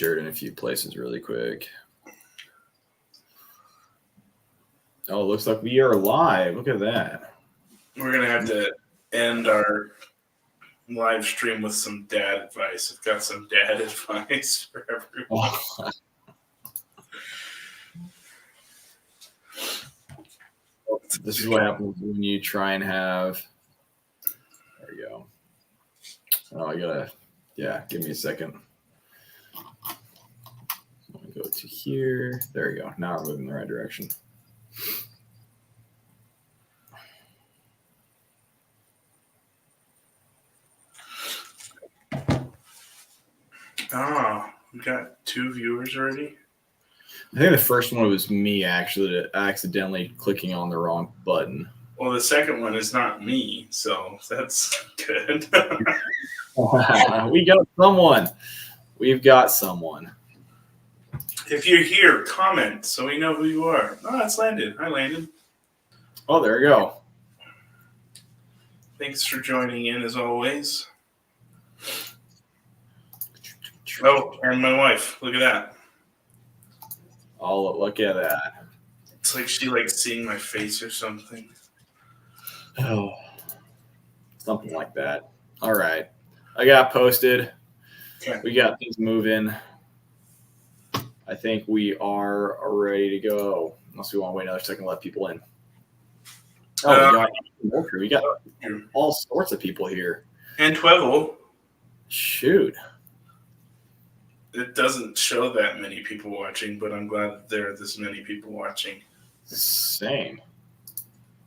share it in a few places really quick. Oh, it looks like we are live. Look at that. We're going to have to end our live stream with some dad advice. I've got some dad advice for everyone. This is what happens when you try and have. There you go. Oh, I gotta. Yeah, give me a second. Let me go to here. There you go. Now we're moving in the right direction. Oh, we got 2 viewers already? I think the first one was me actually accidentally clicking on the wrong button. Well, the second one is not me, so that's good. We got someone. We've got someone. If you're here, comment so we know who you are. Oh, it's Landon. Hi, Landon. Oh, there we go. Thanks for joining in as always. Oh, and my wife. Look at that. Oh, look at that. It's like she likes seeing my face or something. Oh, something like that. All right. I got posted. Okay. We got things moving. I think we are ready to go. Unless we want to wait another second to let people in. Oh, we got all sorts of people here. And Twevel. Shoot. It doesn't show that many people watching, but I'm glad that there are this many people watching. Same.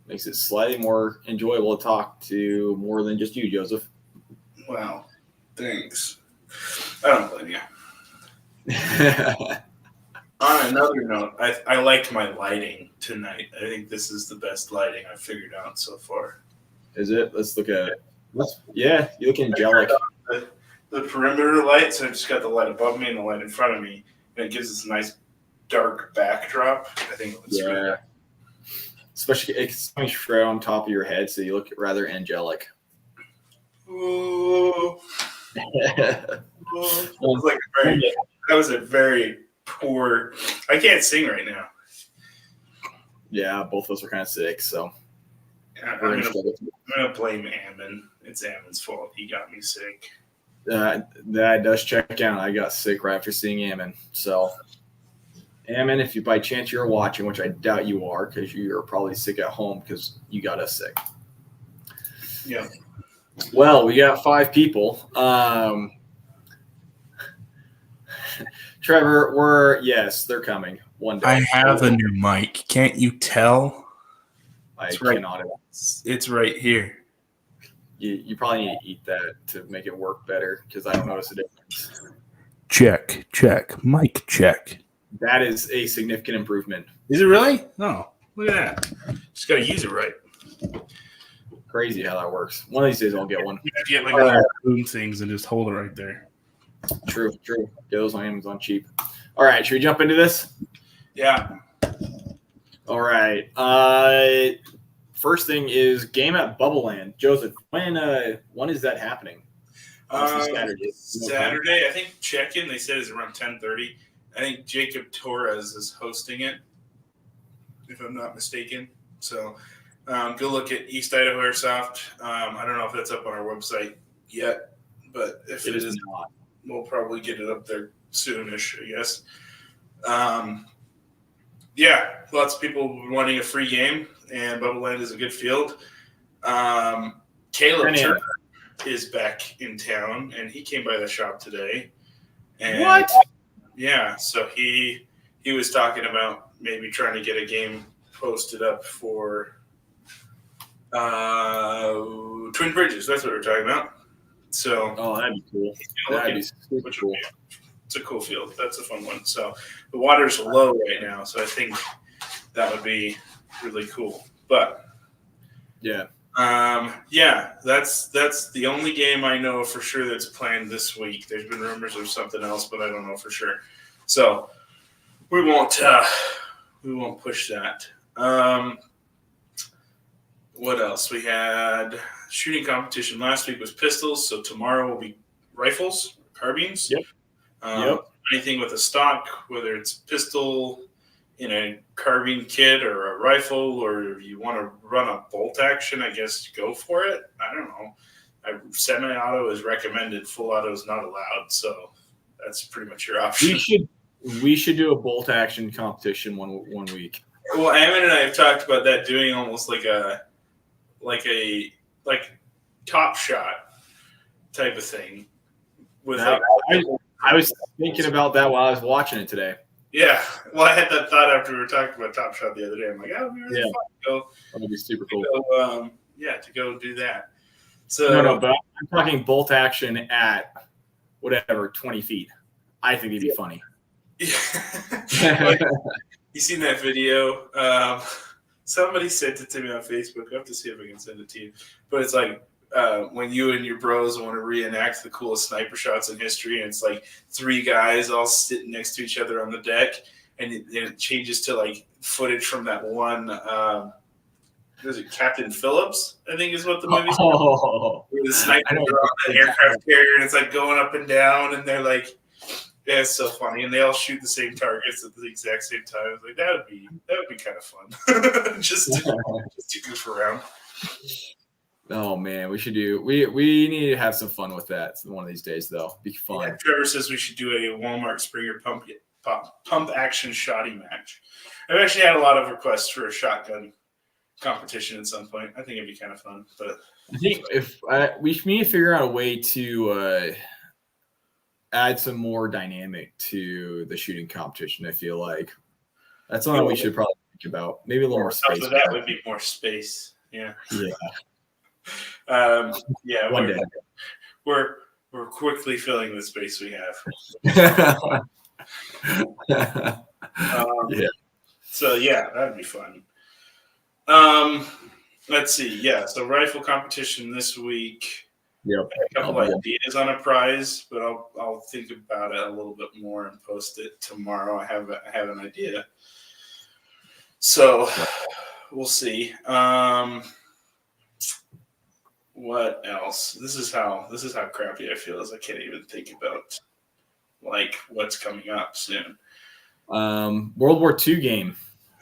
Makes it slightly more enjoyable to talk to more than just you, Joseph. Wow. Thanks. I don't blame you. On another note, I liked my lighting tonight. I think this is the best lighting I've figured out so far. Is it? Let's look at it. Yeah, you look angelic. The perimeter light, so I just got the light above me and the light in front of me, and it gives this nice dark backdrop. I think it looks good. Especially it's coming straight on top of your head, so you look rather angelic. Ooh. That was a very poor. I can't sing right now. Yeah, both of us are kind of sick, so I'm gonna blame Ammon. It's Ammon's fault. He got me sick. That does check out. I got sick right after seeing Ammon. So, Ammon, if you by chance you're watching, which I doubt you are, because you're probably sick at home because you got us sick. Yeah. Well, we got 5 people. Trevor, they're coming one day. I have a new mic. Can't you tell? I cannot. It's right here. You probably need to eat that to make it work better because I don't notice a difference. Check. Mic check. That is a significant improvement. Is it really? Oh, look at that. Just got to use it right. Crazy how that works. One of these days I'll get one. You have to get like one of boom things and just hold it right there. True. Get those on Amazon cheap. All right, should we jump into this? Yeah. All right. First thing is game at Bubbleland. Joseph, when is that happening? Saturday. I think check-in, they said, is around 10:30. I think Jacob Torres is hosting it, if I'm not mistaken. So go look at East Idaho Airsoft. I don't know if that's up on our website yet, but if it is not, we'll probably get it up there soonish, I guess. Lots of people wanting a free game, and Bubbleland is a good field. Caleb Turner is back in town, and he came by the shop today. And what? Yeah, so he was talking about maybe trying to get a game posted up for Twin Bridges. That's what we're talking about. So, that'd be cool. That'd be super cool. It's a cool field. That's a fun one. So the water's low right now, so I think that would be really cool. But that's the only game I know for sure that's planned this week. There's been rumors of something else, but I don't know for sure. So we won't push that. What else? We had shooting competition last week was pistols, so tomorrow will be rifles, carbines. Yep. anything with a stock, whether it's pistol in a carbine kit or a rifle, or if you want to run a bolt action, I guess go for it. I don't know. Semi-auto is recommended. Full auto is not allowed. So that's pretty much your option. We should do a bolt action competition one week. Well, Ammon and I have talked about that, doing almost like Top Shot type of thing. With I was thinking about that while I was watching it today. Yeah, well, I had that thought after we were talking about Top Shot the other day. I'm like, oh, really fun to go. That'd be super cool. To go do that. So no, but I'm talking bolt action at whatever 20 feet. I think it'd be funny. Yeah. You seen that video? Somebody sent it to me on Facebook. I have to see if I can send it to you. But it's like when you and your bros want to reenact the coolest sniper shots in history, and it's like 3 guys all sitting next to each other on the deck, and it changes to like footage from that one. Was it Captain Phillips? I think is what the movie's called. Where the snipers are on the aircraft carrier, and it's like going up and down, and they're like. Yeah, it's so funny, and they all shoot the same targets at the exact same time. I was like, that would be kind of fun, just to goof around. Oh man, we should do. We need to have some fun with that one of these days, though. Be fun. Yeah, Trevor says we should do a Walmart Springer pump action shotty match. I've actually had a lot of requests for a shotgun competition at some point. I think it'd be kind of fun, but I think if we need to figure out a way to. Add some more dynamic to the shooting competition. I feel like that's something we should probably think about. Maybe a little more space. So that would be more space. Yeah. Yeah. Yeah. One day. We're quickly filling the space we have. Yeah. So yeah, that'd be fun. Let's see. Yeah. So rifle competition this week. Yep. A couple ideas on a prize, but I'll think about it a little bit more and post it tomorrow. I have an idea, so we'll see. What else? This is how crappy I feel, as I can't even think about like what's coming up soon. World War II game.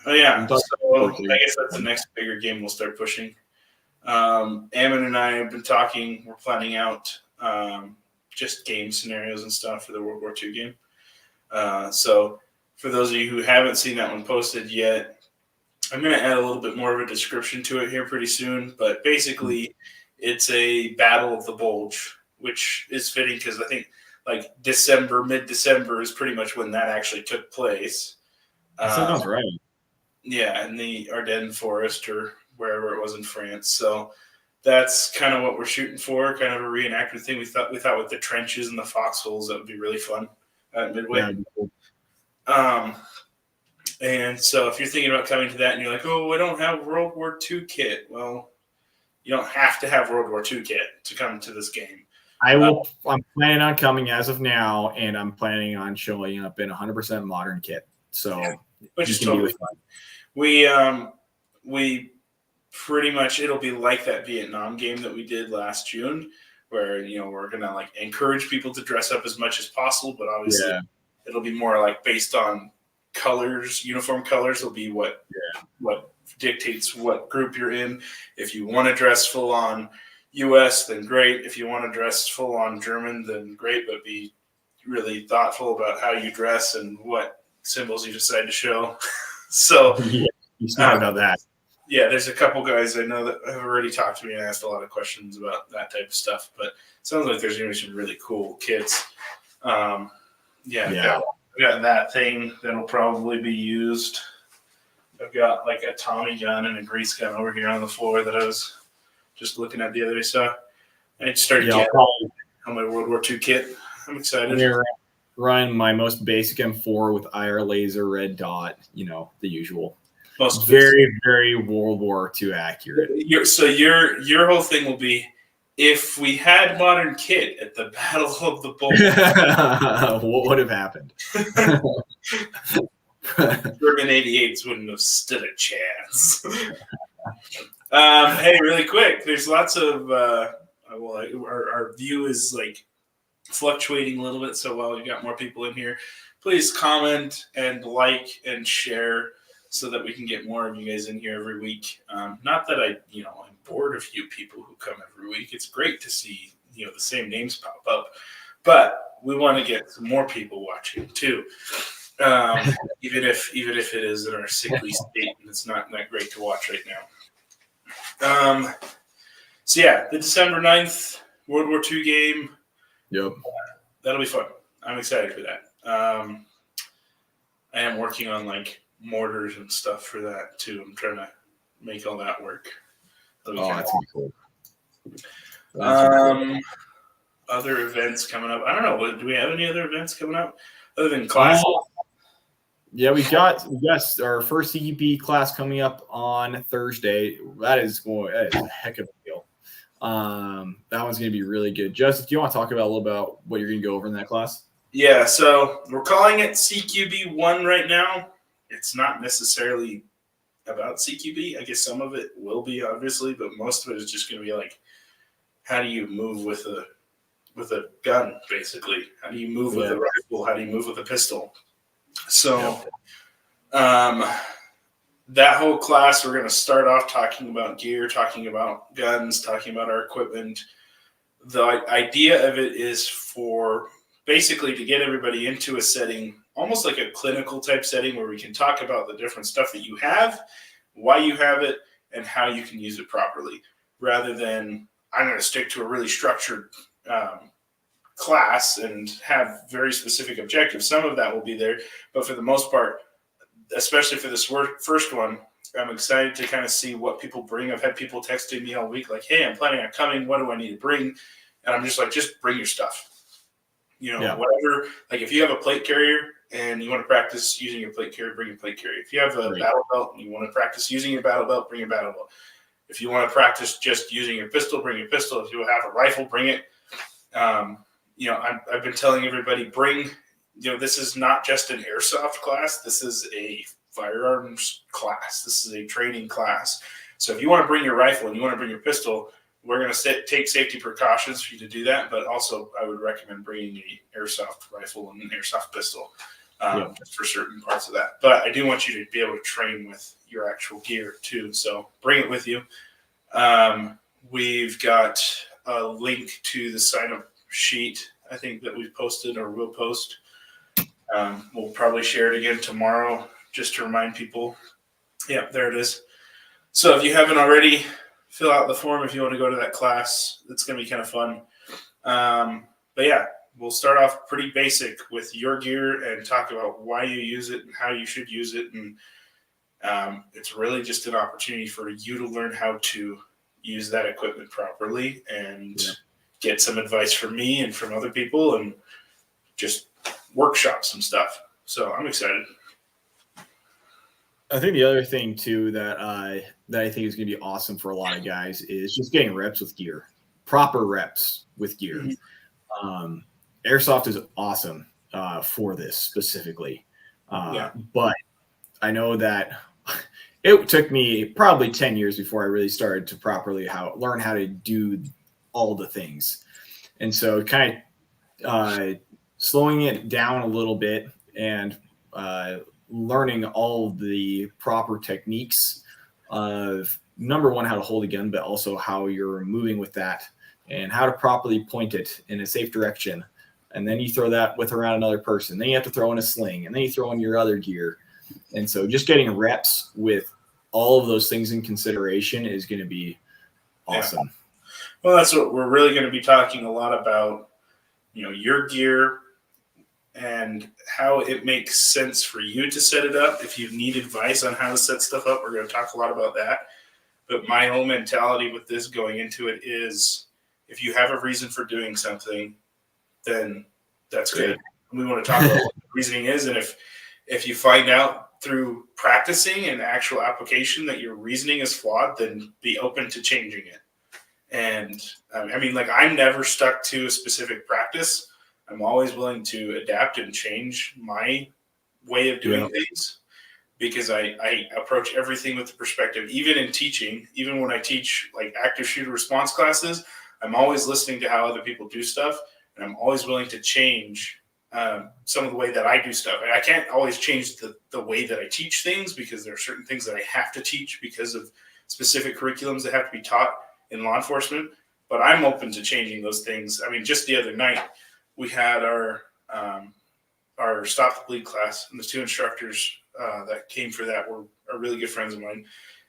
Oh yeah. So I guess that's the next bigger game we'll start pushing. Ammon and I have been talking. We're planning out just game scenarios and stuff for the World War II game. So for those of you who haven't seen that one posted yet, I'm going to add a little bit more of a description to it here pretty soon. But basically, it's a Battle of the Bulge, which is fitting because I think like mid-December is pretty much when that actually took place. That sounds right. Yeah, in the Ardennes forest or wherever it was in France. So that's kind of what we're shooting for, kind of a reenactment thing. We thought with the trenches and the foxholes, that would be really fun at Midway. Yeah, cool. And so if you're thinking about coming to that and you're like, oh, I don't have World War II kit. Well, you don't have to have World War II kit to come to this game. I'm planning on coming as of now, and I'm planning on showing up in 100% modern kit. So which is totally fun. We pretty much, it'll be like that Vietnam game that we did last June, where we're gonna like encourage people to dress up as much as possible, but obviously it'll be more like based on colors. Uniform colors will be what dictates what group you're in. If you want to dress full on US, then great. If you want to dress full on German, then great, but be really thoughtful about how you dress and what symbols you decide to show. So you smart about that. Yeah, there's a couple guys I know that have already talked to me and asked a lot of questions about that type of stuff. But it sounds like there's going to be some really cool kits. I've got that thing that'll probably be used. I've got like a Tommy gun and a grease gun over here on the floor that I was just looking at the other day. So I started getting on my World War II kit. I'm excited. I'm run my most basic M4 with IR laser, red dot, the usual. Very, very World War II accurate. Your whole thing will be, if we had modern kit at the Battle of the Bulge, what would have happened? German 88s wouldn't have stood a chance. Hey, really quick, there's lots of our view is like fluctuating a little bit. So while we've got more people in here, please comment and like and share so that we can get more of you guys in here every week. Not that I'm bored of you people who come every week. It's great to see, the same names pop up, but we want to get some more people watching too. Even if it is in our sickly state and it's not that great to watch right now. So yeah, the December 9th World War II game. Yep. That'll be fun. I'm excited for that. I am working on like mortars and stuff for that too. I'm trying to make all that work. That's gonna be cool. Other events coming up. I don't know. Do we have any other events coming up other than classes? Yeah, we got our first CQP class coming up on Thursday. That is a heck of a deal. That one's going to be really good. Justin, do you want to talk about a little about what you're going to go over in that class? Yeah, so we're calling it CQB 1 right now. It's not necessarily about CQB. I guess some of it will be, obviously, but most of it is just going to be like, how do you move with a gun, basically? How do you move with a rifle? How do you move with a pistol? So that whole class, we're going to start off talking about gear, talking about guns, talking about our equipment. The idea of it is for basically to get everybody into a setting, almost like a clinical type setting where we can talk about the different stuff that you have, why you have it, and how you can use it properly, rather than I'm going to stick to a really structured class and have very specific objectives. Some of that will be there, but for the most part, especially for this first one, I'm excited to kind of see what people bring. I've had people texting me all week like, hey, I'm planning on coming. What do I need to bring? And I'm just like, just bring your stuff. Whatever. Like if you have a plate carrier and you want to practice using your plate carrier, bring your plate carrier. If you have a battle belt and you want to practice using your battle belt, bring your battle belt. If you want to practice just using your pistol, bring your pistol. If you have a rifle, bring it. I've been telling everybody, this is not just an airsoft class. This is a firearms class. This is a training class. So if you want to bring your rifle and you want to bring your pistol, we're going to take safety precautions for you to do that. But also, I would recommend bringing an airsoft rifle and an airsoft pistol just for certain parts of that. But I do want you to be able to train with your actual gear too. So bring it with you. We've got a link to the sign-up sheet, I think, that we've posted or will post. We'll probably share it again tomorrow just to remind people. Yeah, there it is. So if you haven't already, fill out the form if you want to go to that class. It's going to be kind of fun. But yeah, we'll start off pretty basic with your gear and talk about why you use it and how you should use it. And it's really just an opportunity for you to learn how to use that equipment properly and get some advice from me and from other people and just workshop some stuff. So I'm excited. I think the other thing too that I think is going to be awesome for a lot of guys is just getting reps with gear, proper reps with gear. Mm-hmm. Airsoft is awesome for this specifically, but I know that it took me probably 10 years before I really started to properly learn how to do all the things, and so kind of slowing it down a little bit and learning all the proper techniques of, number one, how to hold a gun, but also how you're moving with that and how to properly point it in a safe direction. And then you throw that around another person. Then you have to throw in a sling, and then you throw in your other gear. And so just getting reps with all of those things in consideration is going to be awesome. Yeah. Well, that's what we're really going to be talking a lot about, your gear, and how it makes sense for you to set it up. If you need advice on how to set stuff up, we're going to talk a lot about that. But my whole mentality with this going into it is, if you have a reason for doing something, then that's good. We want to talk about what the reasoning is. And if you find out through practicing and actual application that your reasoning is flawed, then be open to changing it. And I'm never stuck to a specific practice. I'm always willing to adapt and change my way of doing things, because I approach everything with the perspective, even in teaching, even when I teach like active shooter response classes, I'm always listening to how other people do stuff. and I'm always willing to change some of the way that I do stuff. I can't always change the way that I teach things, because there are certain things that I have to teach because of specific curriculums that have to be taught in law enforcement. But I'm open to changing those things. I mean, just the other night, we had our Stop the Bleed class, and the two instructors that came for that are really good friends of mine.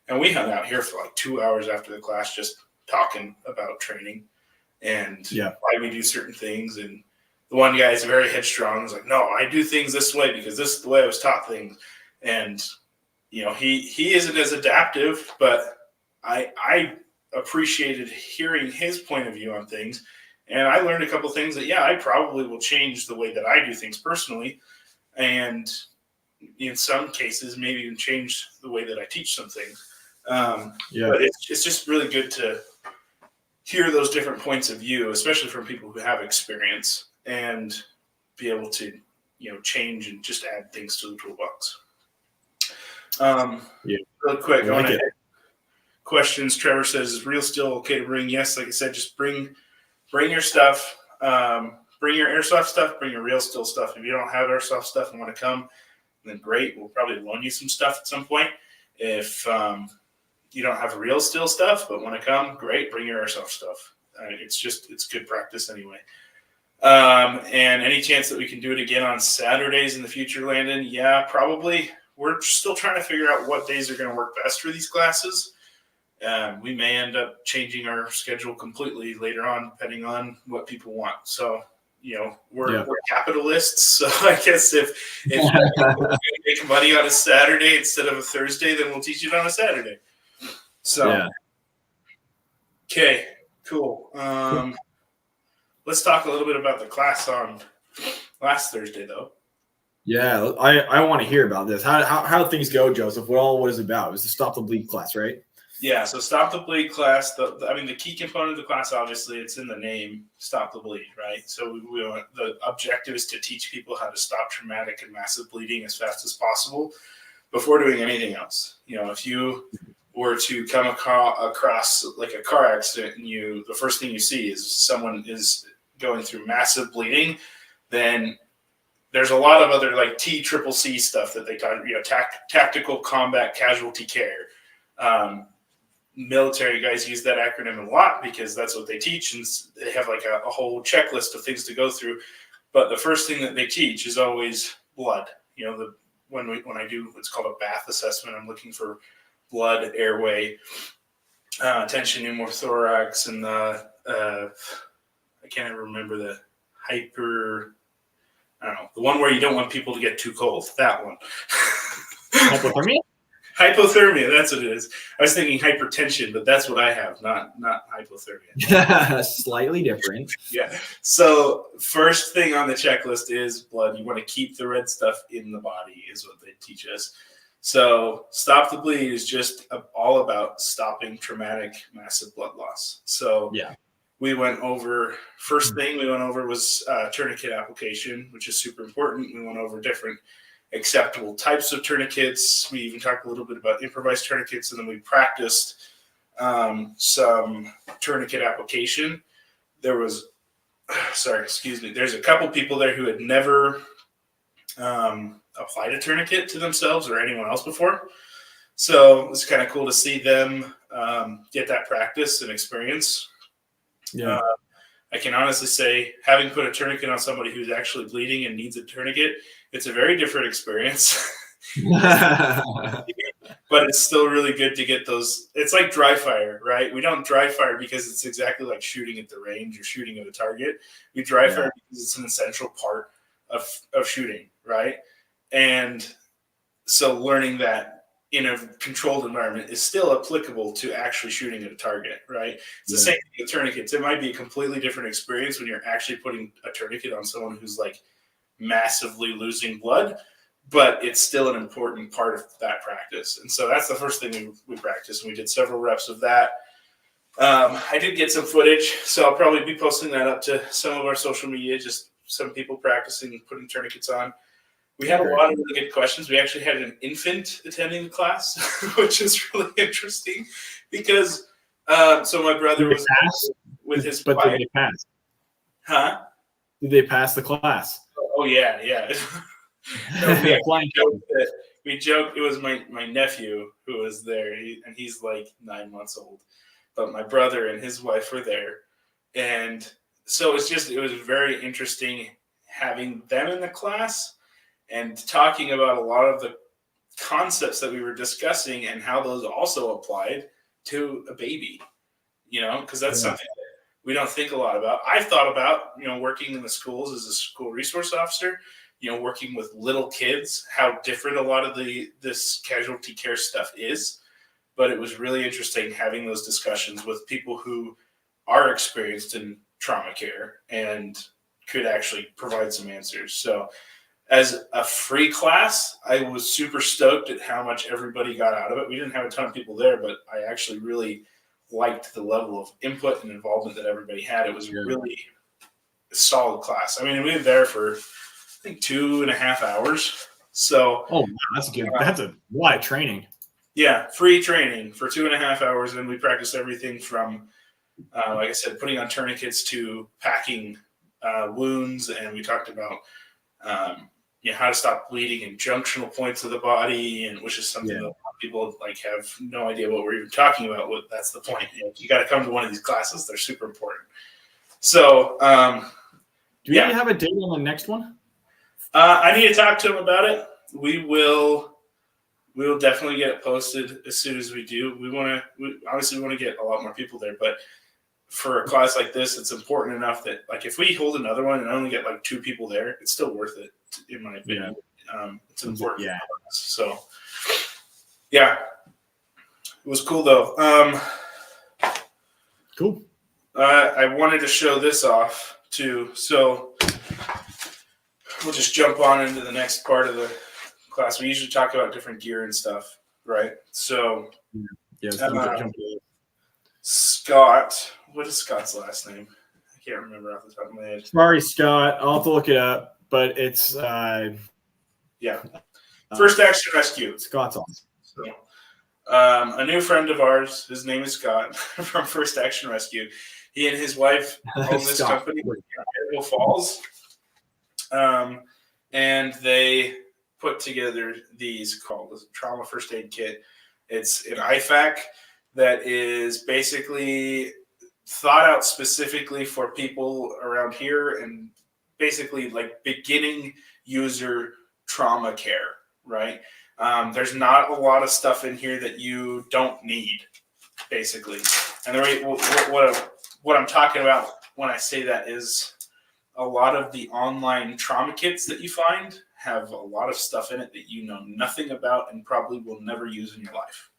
And we hung out here for like 2 hours after the class, just talking about training and why we do certain things. And the one guy is very headstrong. He's like, no, I do things this way because this is the way I was taught things. And, you know, he isn't as adaptive, but I appreciated hearing his point of view on things. And I learned a couple of things that, I probably will change the way that I do things personally. And in some cases, maybe even change the way that I teach some things. But it's just really good to hear those different points of view, especially from people who have experience, and be able to, change and just add things to the toolbox. Real quick, I want to questions. Trevor says, is real still okay to bring? Yes, like I said, just bring your stuff. Bring your airsoft stuff, bring your real still stuff. If you don't have airsoft stuff and want to come, then great. We'll probably loan you some stuff at some point. If you don't have real still stuff but want to come, great. Bring your airsoft stuff. It's good practice anyway. And any chance that we can do it again on Saturdays in the future, Landon? Yeah, probably. We're still trying to figure out what days are going to work best for these classes. We may end up changing our schedule completely later on, depending on what people want. So, we're capitalists. So I guess if we're going to make money on a Saturday instead of a Thursday, then we'll teach it on a Saturday. So, okay, cool. Let's talk a little bit about the class on last Thursday, though. Yeah, I want to hear about this. How things go, Joseph? What is it about? It was the Stop the Bleed class, right? Yeah, so Stop the Bleed class. The key component of the class, obviously, it's in the name, Stop the Bleed, right? So the objective is to teach people how to stop traumatic and massive bleeding as fast as possible before doing anything else. If you were to come across like a car accident and the first thing you see is someone is going through massive bleeding, then there's a lot of other like TCCC stuff that they talk, tactical combat casualty care. Military guys use that acronym a lot because that's what they teach, and they have like a whole checklist of things to go through. But the first thing that they teach is always blood. When I do what's called a bath assessment, I'm looking for blood, airway, tension pneumothorax, and I can't ever remember the the one where you don't want people to get too cold. That one. Hypothermia? Hypothermia, that's what it is. I was thinking hypertension, but that's what I have, not hypothermia. Slightly different. Yeah. So first thing on the checklist is blood. You want to keep the red stuff in the body is what they teach us. So Stop the Bleed is just all about stopping traumatic, massive blood loss. So we went over, first thing we went over was tourniquet application, which is super important. We went over different acceptable types of tourniquets. We even talked a little bit about improvised tourniquets, and then we practiced some tourniquet application. There's a couple people there who had never applied a tourniquet to themselves or anyone else before. So it's kind of cool to see them get that practice and experience. Yeah. I can honestly say, having put a tourniquet on somebody who's actually bleeding and needs a tourniquet, it's a very different experience. But it's still really good to get those. It's like dry fire, right? We don't dry fire because it's exactly like shooting at the range or shooting at a target. We dry fire because it's an essential part of shooting, right? And so learning that in a controlled environment is still applicable to actually shooting at a target, right? It's the same thing with tourniquets. It might be a completely different experience when you're actually putting a tourniquet on someone who's like massively losing blood, but it's still an important part of that practice. And so that's the first thing we practiced, and we did several reps of that. I did get some footage, so I'll probably be posting that up to some of our social media, just some people practicing putting tourniquets on. We had a lot of really good questions. We actually had an infant attending the class, which is really interesting because so my brother was with his wife. But did they pass? Huh? Did they pass the class? Oh yeah. No, we joked it was my nephew who was there, and he's like 9 months old. But my brother and his wife were there, and so it was very interesting having them in the class and talking about a lot of the concepts that we were discussing and how those also applied to a baby. Because that's something that we don't think a lot about. I've thought about, working in the schools as a school resource officer, working with little kids, how different a lot of this casualty care stuff is. But it was really interesting having those discussions with people who are experienced in trauma care and could actually provide some answers. So as a free class, I was super stoked at how much everybody got out of it. We didn't have a ton of people there, but I actually really liked the level of input and involvement that everybody had. It was really a solid class. I mean, we were there for, I think, 2.5 hours. So, oh, that's good. That's a lot of training. Yeah, free training for 2.5 hours, and we practiced everything from, like I said, putting on tourniquets to packing wounds, and we talked about how to stop bleeding in junctional points of the body, and which is something that people have no idea what we're even talking about. That's the point. You got to come to one of these classes; they're super important. So, do we have a date on the next one? I need to talk to him about it. We will definitely get it posted as soon as we do. We want to get a lot more people there, but for a class like this, it's important enough that if we hold another one and only get 2 people there, it's still worth it, in my opinion. It's important. Yeah. So, it was cool though. Cool. I wanted to show this off too. So we'll just jump on into the next part of the class. We usually talk about different gear and stuff, right? So, Scott, what is Scott's last name? I can't remember off the top of my head. Sorry, Scott. I'll have to look it up, but it's First Action Rescue. Scott's on. So, a new friend of ours, his name is Scott from First Action Rescue. He and his wife own this company in Fayetteville Falls, and they put together these called the Trauma First Aid Kit. It's an IFAC that is basically thought out specifically for people around here and basically beginning user trauma care, right? There's not a lot of stuff in here that you don't need, basically. And what I'm talking about when I say that is a lot of the online trauma kits that you find have a lot of stuff in it that you know nothing about and probably will never use in your life.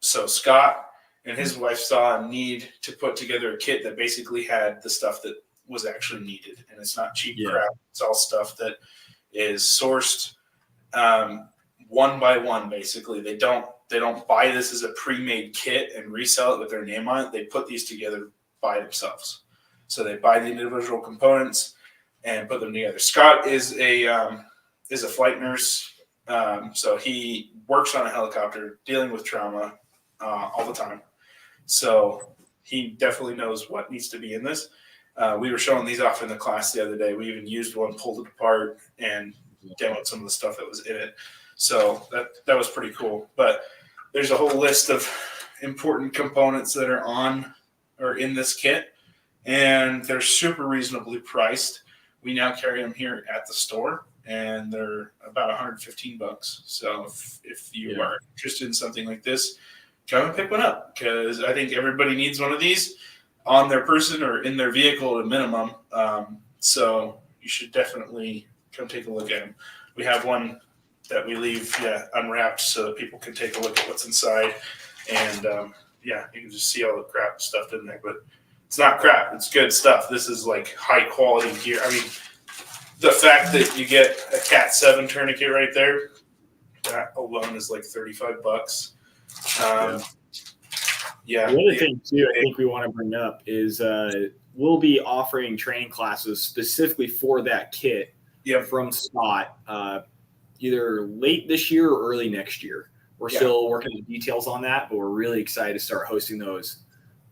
So Scott and his wife saw a need to put together a kit that basically had the stuff that was actually needed. And it's not cheap crap. It's all stuff that is sourced one by one, basically. They don't buy this as a pre-made kit and resell it with their name on it. They put these together by themselves. So they buy the individual components and put them together. Scott is a flight nurse, so he works on a helicopter dealing with trauma all the time. So he definitely knows what needs to be in this. We were showing these off in the class the other day. We even used one, pulled it apart, and demoed some of the stuff that was in it. So that was pretty cool. But there's a whole list of important components that are on or in this kit, and they're super reasonably priced. We now carry them here at the store, and they're about $115. So if you are interested in something like this, come and pick one up, because I think everybody needs one of these on their person or in their vehicle at a minimum. So you should definitely come take a look at them. We have one that we leave unwrapped so that people can take a look at what's inside. And you can just see all the crap stuffed in there. But it's not crap. It's good stuff. This is high quality gear. I mean, the fact that you get a Cat 7 tourniquet right there, that alone is $35. The other thing too, I think we want to bring up is we'll be offering training classes specifically for that kit from Scott, either late this year or early next year. We're still working the details on that, but we're really excited to start hosting those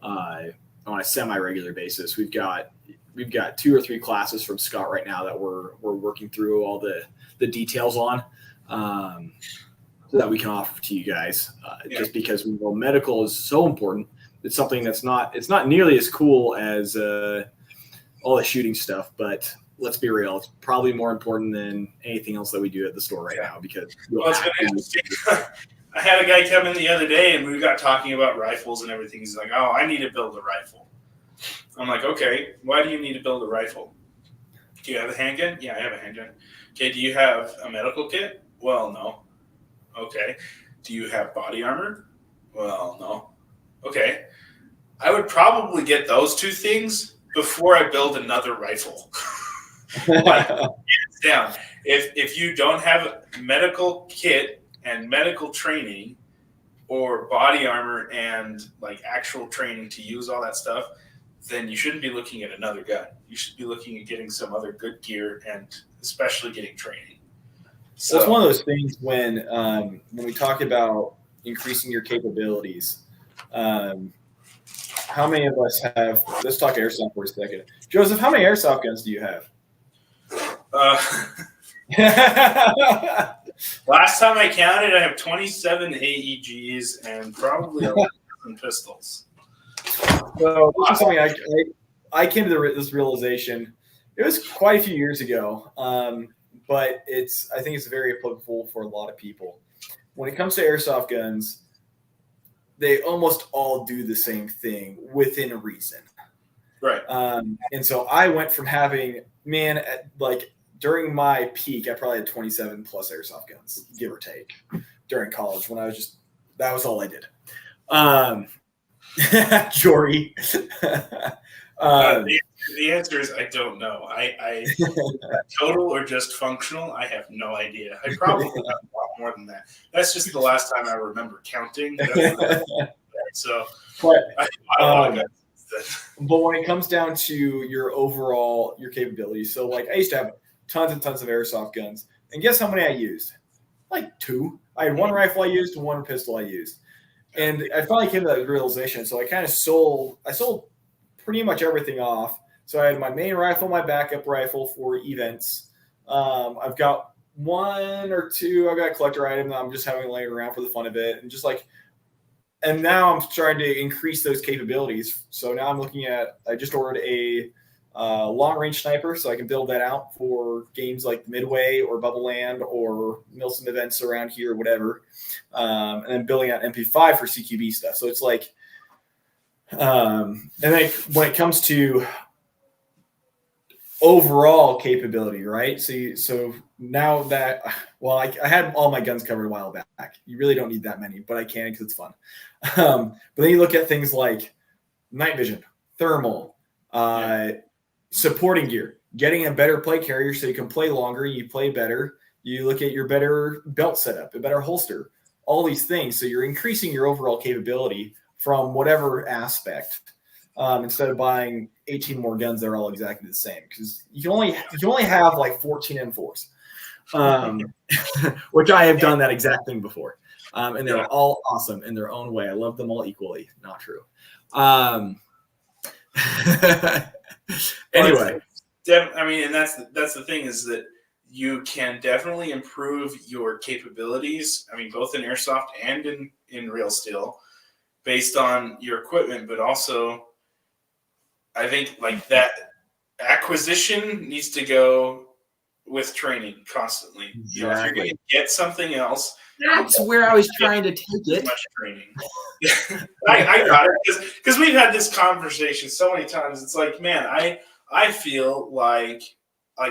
on a semi-regular basis. We've got we've got 2 or 3 classes from Scott right now that we're working through all the details on, so that we can offer to you guys. Just because we know medical is so important. It's something it's not nearly as cool as all the shooting stuff, but let's be real, it's probably more important than anything else that we do at the store right now, because it's been interesting. I had a guy come in the other day and we got talking about rifles and everything. He's like, "Oh, I need to build a rifle." I'm like, "Okay, why do you need to build a rifle? Do you have a handgun?" "Yeah, I have a handgun." "Okay, do you have a medical kit?" "Well, no." "Okay. Do you have body armor?" "Well, no." "Okay. I would probably get those 2 things before I build another rifle." Like, hands down. If you don't have a medical kit and medical training, or body armor and like actual training to use all that stuff, then you shouldn't be looking at another gun. You should be looking at getting some other good gear, and especially getting training. So it's one of those things when we talk about increasing your capabilities. How many of us have? Let's talk airsoft for a second. Joseph, how many airsoft guns do you have? Last time I counted, I have 27 AEGs and probably 11 pistols. So this is something I came to this realization. It was quite a few years ago, but I think it's very applicable for a lot of people. When it comes to airsoft guns, they almost all do the same thing within a reason. Right. And so I went from having, during my peak, I probably had 27 plus airsoft guns, give or take, during college when that was all I did. Jory. The answer is I don't know. I total or just functional, I have no idea. I probably have a lot more than that. That's just the last time I remember counting. So, but when it comes down to your capabilities, so like I used to have tons and tons of airsoft guns, and guess how many I used? Like 2. I had 1 rifle I used and 1 pistol I used, and I finally came to that realization. So I kind of sold pretty much everything off. So I had my main rifle, my backup rifle for events. I've got 1 or 2. I've got a collector item that I'm just having laying around for the fun of it, and now I'm trying to increase those capabilities. So now I'm looking at, I just ordered a long range sniper, so I can build that out for games like Midway or Bubble Land or Milsim events around here or whatever. And then building out MP5 for CQB stuff. So it's like, and then when it comes to overall capability, right? So now that, I had all my guns covered a while back. You really don't need that many, but I can because it's fun. But then you look at things like night vision, thermal, supporting gear, getting a better play carrier so you can play longer, you play better. You look at your better belt setup, a better holster, all these things. So you're increasing your overall capability from whatever aspect. Instead of buying 18 more guns, they're all exactly the same, because you can only have like 14 M4s, which I have done that exact thing before, and they're all awesome in their own way. I love them all equally. Not true. Anyway, and that's the thing, is that you can definitely improve your capabilities. I mean, both in airsoft and in real steel, based on your equipment, but also, I think like that acquisition needs to go with training constantly. Exactly. You know, if you're going to get something else, that's where I was trying to take it. Much training. I got it, because we've had this conversation so many times. It's like, man, I feel like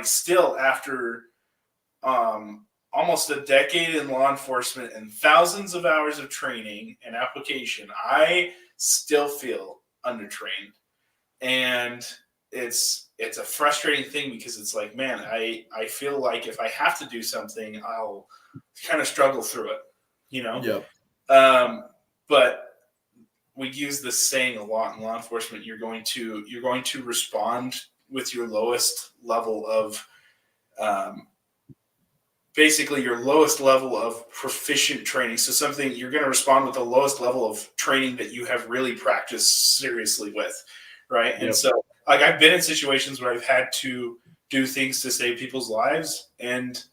still after almost a decade in law enforcement and thousands of hours of training and application, I still feel undertrained. And it's a frustrating thing, because it's like, man, I feel like if I have to do something, I'll kind of struggle through it, you know? Yeah. But we use this saying a lot in law enforcement. You're going to respond with your lowest level of basically your lowest level of proficient training. So you're going to respond with the lowest level of training that you have really practiced seriously with, right? And so like I've been in situations where I've had to do things to save people's lives, and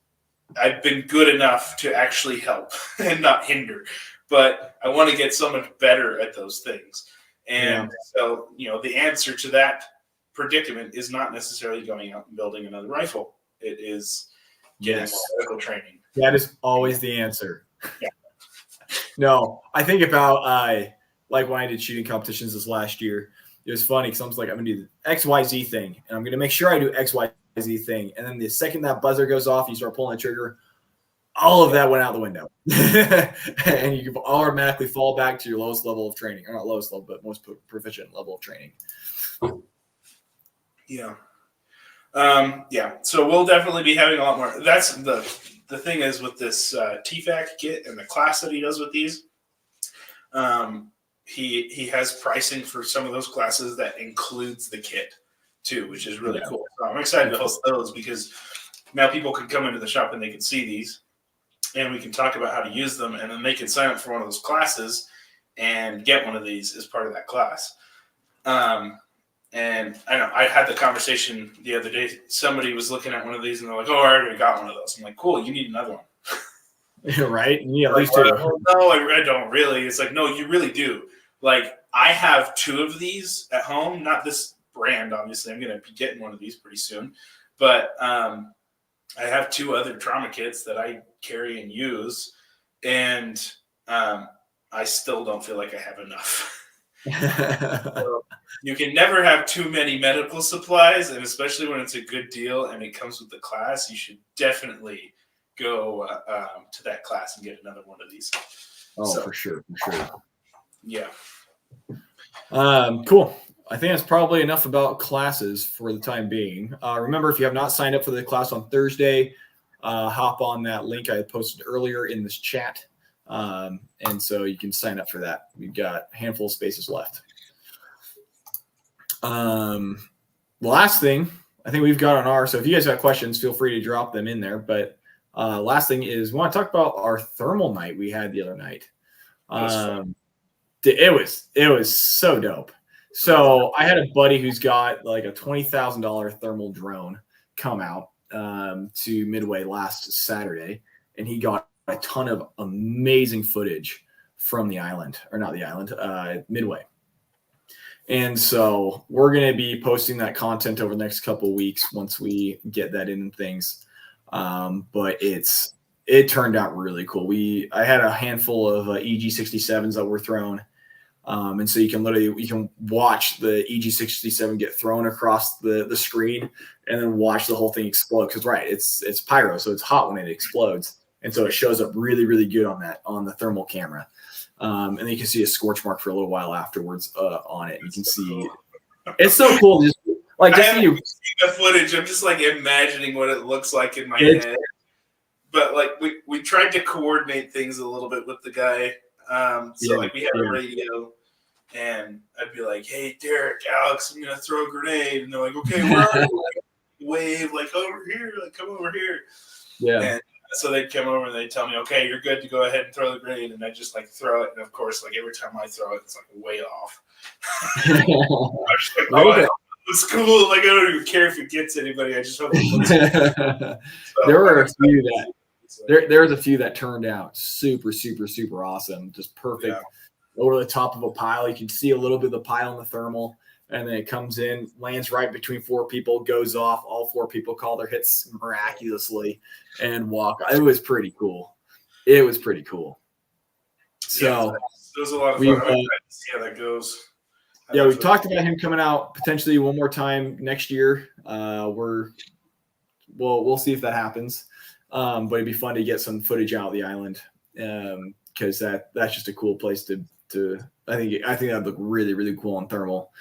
I've been good enough to actually help and not hinder. But I want to get so much better at those things. And so, the answer to that predicament is not necessarily going out and building another rifle. It is getting more medical training. That is always the answer. Yeah. No, I think about like when I did shooting competitions this last year, it was funny because I was like, I'm going to do the XYZ thing, and I'm going to make sure I do XYZ thing. And then the second that buzzer goes off, you start pulling the trigger, all of that went out the window. And you can automatically fall back to your lowest level of training. Or not lowest level, but most proficient level of training. Yeah. So we'll definitely be having a lot more. That's the thing is with this TFAC kit and the class that he does with these. He has pricing for some of those classes that includes the kit too, which is really cool. So I'm excited to host those because now people can come into the shop and they can see these, and we can talk about how to use them, and then they can sign up for one of those classes and get one of these as part of that class. And I know I had the conversation the other day. Somebody was looking at one of these and they're like, "Oh, I already got one of those." I'm like, "Cool, you need another one." Right? Yeah, at least two. No, I don't really. It's like, no, you really do. Like, I have 2 of these at home. Not this brand, obviously. I'm going to be getting one of these pretty soon. But I have 2 other trauma kits that I carry and use, and I still don't feel like I have enough. So you can never have too many medical supplies, and especially when it's a good deal and it comes with the class, you should definitely go to that class and get another one of these. For sure. Yeah. Cool. I think that's probably enough about classes for the time being. Remember, if you have not signed up for the class on Thursday, hop on that link I posted earlier in this chat. And so you can sign up for that. We've got a handful of spaces left. The last thing I think we've got on our, so if you guys got questions, feel free to drop them in there. But last thing is we want to talk about our thermal night we had the other night. It was so dope. So I had a buddy who's got like a $20,000 thermal drone come out to Midway last Saturday, and he got a ton of amazing footage from the island, or not the island, Midway. And so we're going to be posting that content over the next couple of weeks once we get that in things. But it turned out really cool. I had a handful of EG67s that were thrown. And so you can watch the EG67 get thrown across the screen and then watch the whole thing explode. Cause it's pyro. So it's hot when it explodes. And so it shows up really, really good on the thermal camera. And then you can see a scorch mark for a little while afterwards on it. You can see it's so cool. Just see the footage. I'm just like imagining what it looks like in my head. But like we tried to coordinate things a little bit with the guy. We had a radio, and I'd be like, "Hey, Derek, Alex, I'm gonna throw a grenade," and they're like, "Okay, where are you?" Wave like over here, like come over here. Yeah. And so they'd come over and they'd tell me, "Okay, you're good to go ahead and throw the grenade," and I just like throw it, and of course, like every time I throw it, it's like way off. I'm just like, "Oh, it's cool." Like I don't even care if it gets anybody. I just hope it looks good. So, there were a few that. There was a few that turned out super, super, super awesome. Just perfect over the top of a pile. You can see a little bit of the pile in the thermal, and then it comes in, lands right between 4 people, goes off. All 4 people call their hits miraculously and walk. It was pretty cool. So it was a lot of fun. I'm excited to see how that goes. We talked about him coming out potentially one more time next year. We'll see if that happens. But it'd be fun to get some footage out of the island because that's just a cool place to. I think that'd look really, really cool on thermal,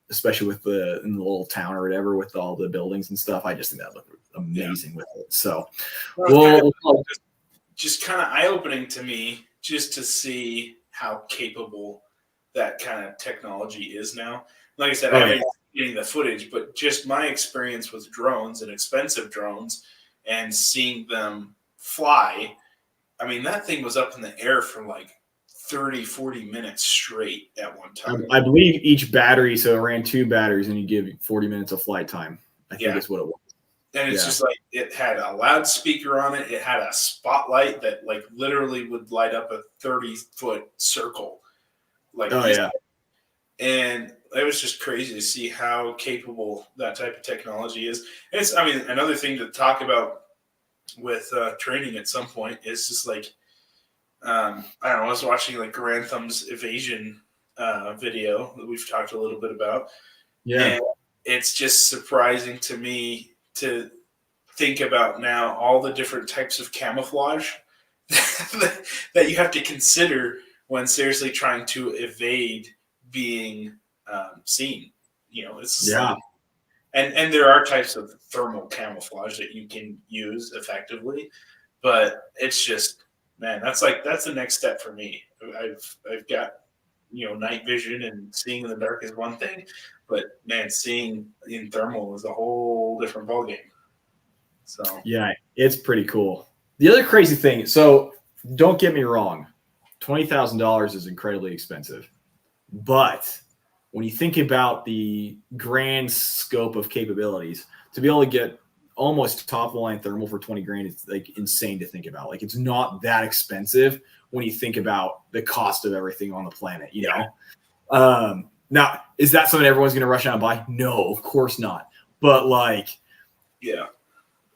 especially in the little town or whatever with all the buildings and stuff. I just think that'd look amazing with it. So, just kind of eye-opening to me just to see how capable that kind of technology is now. Like I said, I haven't getting the footage, but just my experience with drones and expensive drones. And seeing them fly, I mean, that thing was up in the air for like 30, 40 minutes straight at one time. I believe each battery, so it ran 2 batteries, and you give 40 minutes of flight time. I think is what it was. And it's just like it had a loudspeaker on it. It had a spotlight that like literally would light up a 30-foot circle. Like, and it was just crazy to see how capable that type of technology is. It's, I mean, another thing to talk about with training at some point is just like, I don't know, I was watching like Grantham's evasion video that we've talked a little bit about. Yeah. And it's just surprising to me to think about now all the different types of camouflage that you have to consider when seriously trying to evade being seen. You know, it's and there are types of thermal camouflage that you can use effectively, but it's just, man, that's the next step for me. I've got, you know, night vision, and seeing in the dark is one thing, but man, seeing in thermal is a whole different ballgame. So yeah, it's pretty cool. The other crazy thing, so don't get me wrong, $20,000 is incredibly expensive, but when you think about the grand scope of capabilities, to be able to get almost top of the line thermal for 20 grand, it's like insane to think about. Like, it's not that expensive when you think about the cost of everything on the planet, you know? Now, is that something everyone's going to rush out and buy? No, of course not. But like,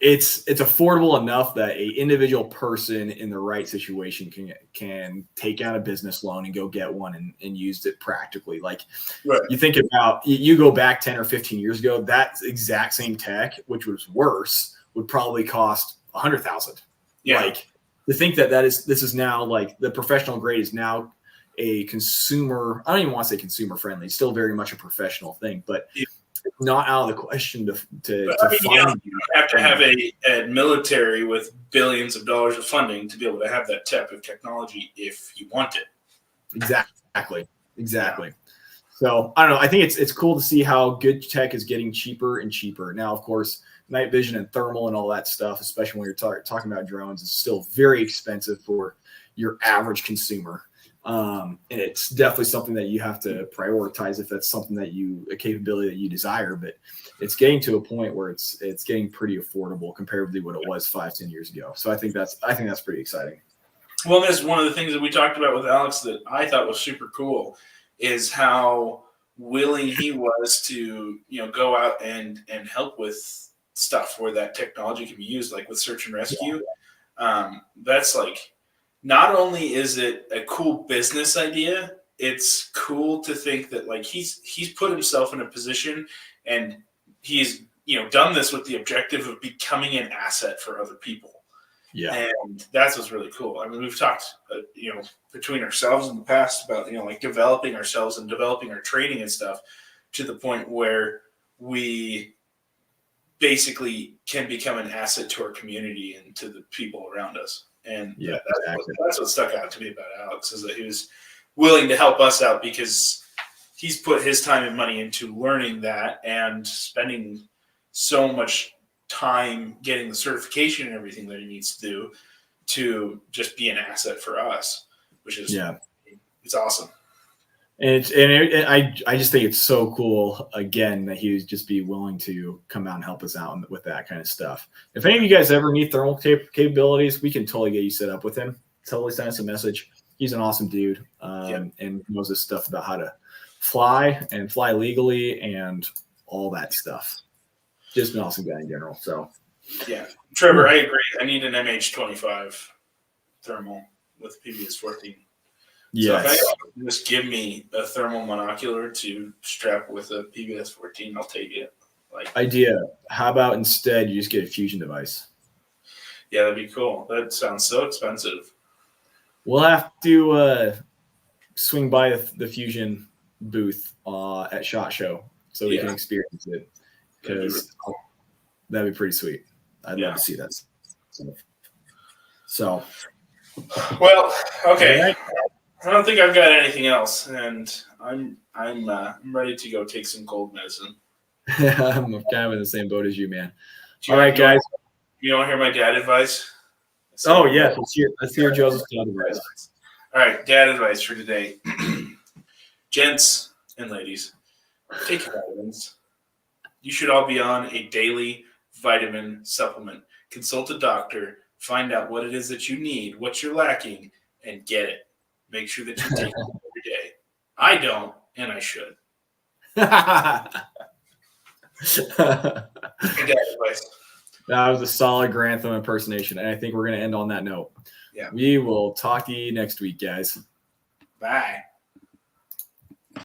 it's affordable enough that a individual person in the right situation can take out a business loan and go get one and use it practically. Like, you think about, you go back 10 or 15 years ago, that exact same tech, which was worse, would probably cost $100,000. Like, to think that this is now like the professional grade is now a consumer. I don't even want to say consumer friendly. It's still very much a professional thing, but not out of the question to find. You have to have a military with billions of dollars of funding to be able to have that type of technology if you want it. Exactly. So I don't know. I think it's cool to see how good tech is getting cheaper and cheaper. Now, of course, night vision and thermal and all that stuff, especially when you're talking about drones, is still very expensive for your average consumer. And it's definitely something that you have to prioritize if that's something that a capability that you desire. But it's getting to a point where it's getting pretty affordable compared to what it was 5-10 years ago. So I think that's pretty exciting. Well, that's one of the things that we talked about with Alex that I thought was super cool, is how willing he was to, you know, go out and help with stuff where that technology can be used, like with search and rescue. That's like, not only is it a cool business idea, it's cool to think that like he's put himself in a position, and he's, you know, done this with the objective of becoming an asset for other people. Yeah, and that's what's really cool. I mean, we've talked, you know, between ourselves in the past about, you know, like developing ourselves and developing our training and stuff to the point where we basically can become an asset to our community and to the people around us. And that's what stuck out to me about Alex, is that he was willing to help us out because he's put his time and money into learning that and spending so much time getting the certification and everything that he needs to do to just be an asset for us, which is it's awesome. And I just think it's so cool, again, that he would just be willing to come out and help us out with that kind of stuff. If any of you guys ever need thermal capabilities, we can totally get you set up with him. Totally send us a message. He's an awesome dude, and knows this stuff about how to fly and fly legally and all that stuff. Just an awesome guy in general. So, yeah, Trevor, I agree. I need an MH25 thermal with PBS 14. Yes. So if I just give me a thermal monocular to strap with a PBS 14, I'll take it. Like, idea. How about instead you just get a fusion device? Yeah, that'd be cool. That sounds so expensive. We'll have to swing by the fusion booth at SHOT Show so we can experience it, because that'd be pretty sweet. I'd love to see that. So, well, okay. Right. I don't think I've got anything else, and I'm ready to go take some cold medicine. I'm kind of in the same boat as you, man. All right, guys. You want to hear my dad advice? Oh, yes. Let's hear Joseph's dad advice. All right, dad advice for today. Gents and ladies, take your vitamins. You should all be on a daily vitamin supplement. Consult a doctor, find out what it is that you need, what you're lacking, and get it. Make sure that you take it every day. I don't, and I should. That My dad advice. was a solid Grantham impersonation, and I think we're going to end on that note. Yeah. We will talk to you next week, guys. Bye.